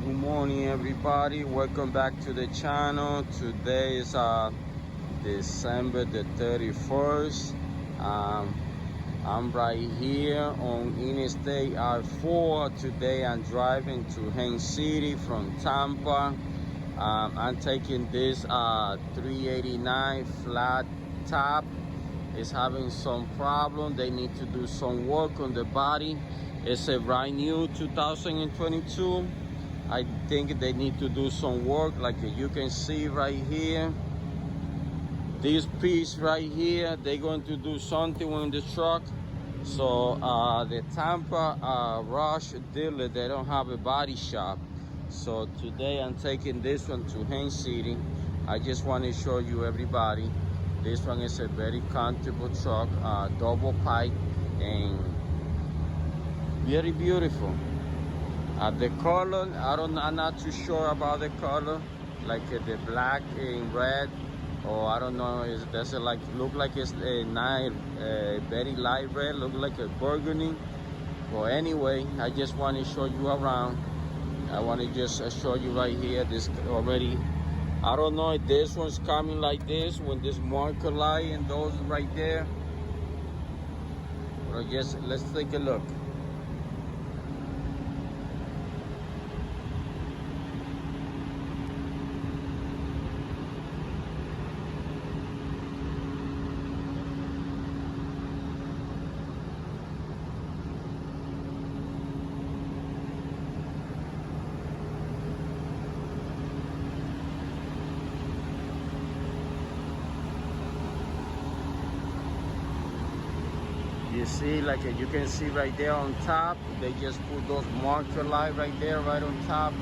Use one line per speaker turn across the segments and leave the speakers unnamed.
good morning everybody. Welcome back to the channel. Today is December the 31st. I'm right here on Interstate I-4. Today I'm driving to Haines City from Tampa. I'm taking this 389 flat top. It's having some problem. They need to do some work on the body. It's a brand new 2022. I think they need to do some work, like you can see right here. This piece right here, they're going to do something on the truck. So the Tampa Rush dealer, they don't have a body shop. So today I'm taking this one to Haines City. I just want to show you everybody. This one is a very comfortable truck, double pipe, and very beautiful. The color, I'm not too sure about the color, like the black and red, or I don't know. Does it look like it's a very light red, look like a burgundy? Well, anyway, I just want to show you around. I want to just show you right here. This already, I don't know if this one's coming like this when this marker light and those right there. But I guess let's take a look. You see, like you can see right there on top, they just put those marker light right there, right on top.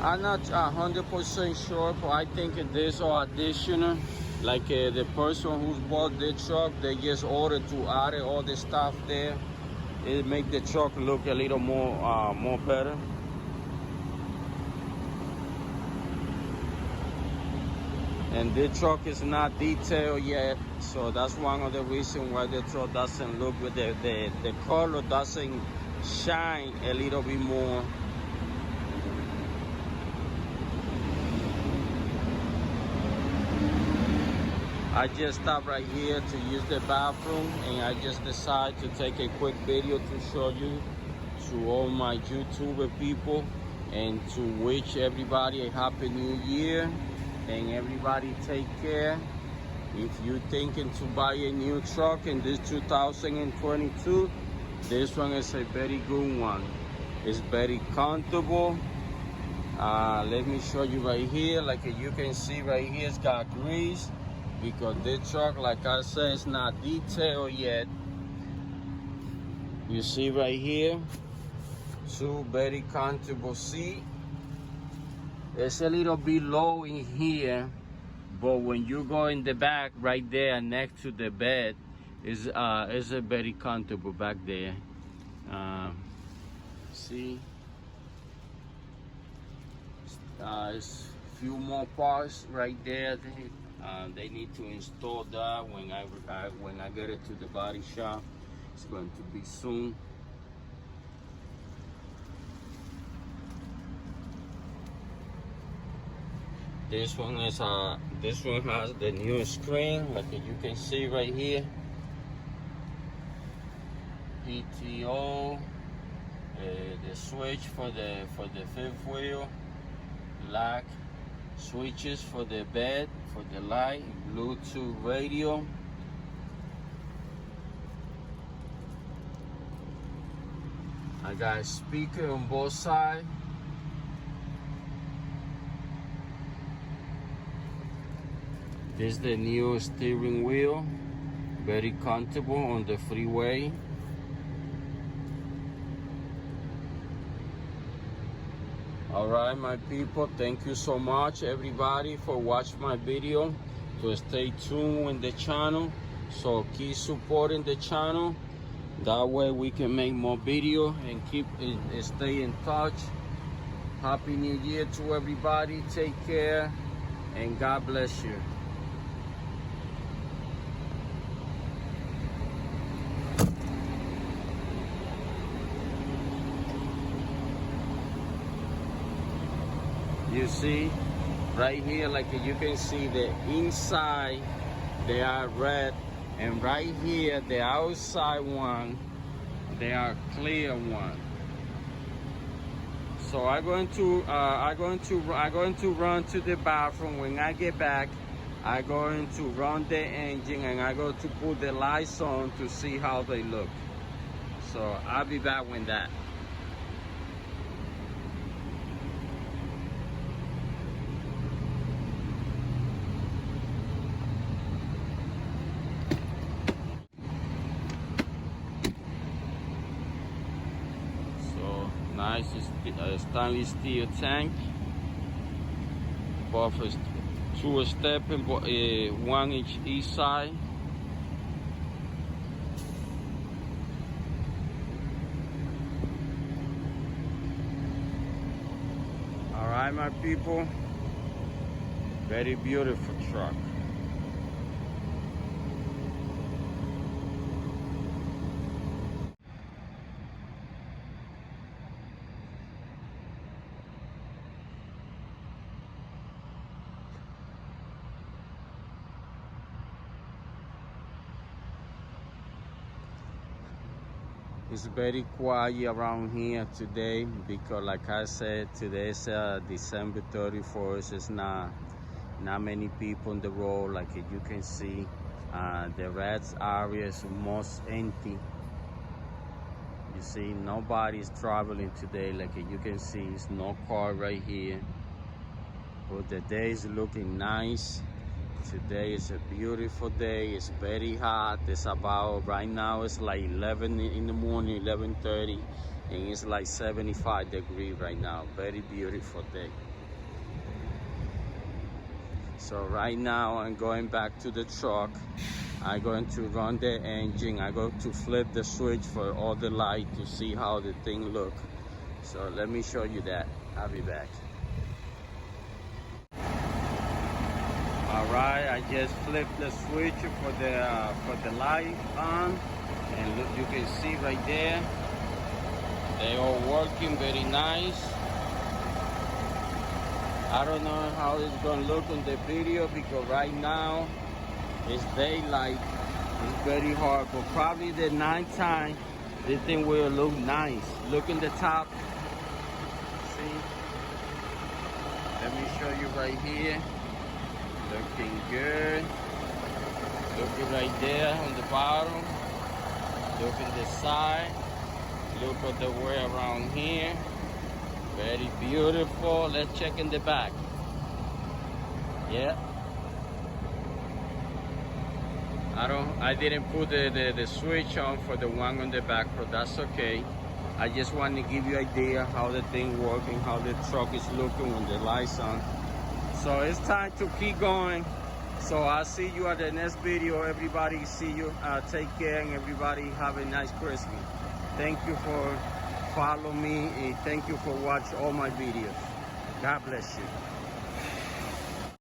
I'm not 100% sure, but I think this are additional. Like the person who's bought the truck, they just ordered to add all the stuff there. It make the truck look a little more better. And the truck is not detailed yet, so that's one of the reasons why the truck doesn't look good. The color doesn't shine a little bit more. I just stopped right here to use the bathroom, and I just decided to take a quick video to show you to all my YouTuber people and to wish everybody a happy new year. And everybody take care. If you're thinking to buy a new truck in this 2022, this one is a very good one. It's very comfortable. Let me show you right here. Like you can see right here, it's got grease because this truck, like I said, is not detailed yet. You see right here, two very comfortable seats. It's a little bit low in here, but when you go in the back right there next to the bed, is a very comfortable back there. See, it's a few more parts right there. They need to install that when I get it to the body shop. It's going to be soon. This one has the new screen, like you can see right here. PTO, the switch for the fifth wheel, lock switches for the bed, for the light, Bluetooth radio. I got a speaker on both sides. This is the new steering wheel, very comfortable on the freeway. All right, my people, thank you so much everybody for watching my video. So stay tuned with the channel, so keep supporting the channel. That way we can make more video and stay in touch. Happy New Year to everybody. Take care and God bless you. You see right here, like you can see the inside they are red, and right here the outside one they are clear one. So I'm going to run to the bathroom. When I get back, I'm going to run the engine and I'm going to put the lights on to see how they look. So I'll be back with that. So nice stainless steel tank. Both two step and 1 inch each side. All right, my people, very beautiful truck. It's very quiet around here today because, like I said, today is December 31st. It's not many people on the road. Like you can see, the rest area is almost empty. You see, nobody's traveling today. Like you can see, it's no car right here. But the day is looking nice. Today is a beautiful day. It's very hot. It's about, right now it's like 11 in the morning, 11:30, and it's like 75 degrees right now. Very beautiful day. So right now I'm going back to the truck. I'm going to run the engine. I'm going to flip the switch for all the light to see how the thing look. So let me show you that. I'll be back. All right, I just flipped the switch for the light on, and look, you can see right there, they all working very nice. I don't know how it's gonna look on the video because right now it's daylight. It's very hard, but probably the nighttime this thing will look nice. Look in the top. See? Let me show you right here. Looking good. Looking right there on the bottom. Look at the side. Look at the way around here. Very beautiful. Let's check in the back. Yeah. I didn't put the switch on for the one on the back, but that's okay. I just want to give you an idea how the thing working, how the truck is looking when the lights on. So it's time to keep going. So I'll see you at the next video. Everybody, see you. Take care, and everybody have a nice Christmas. Thank you for following me, and thank you for watching all my videos. God bless you.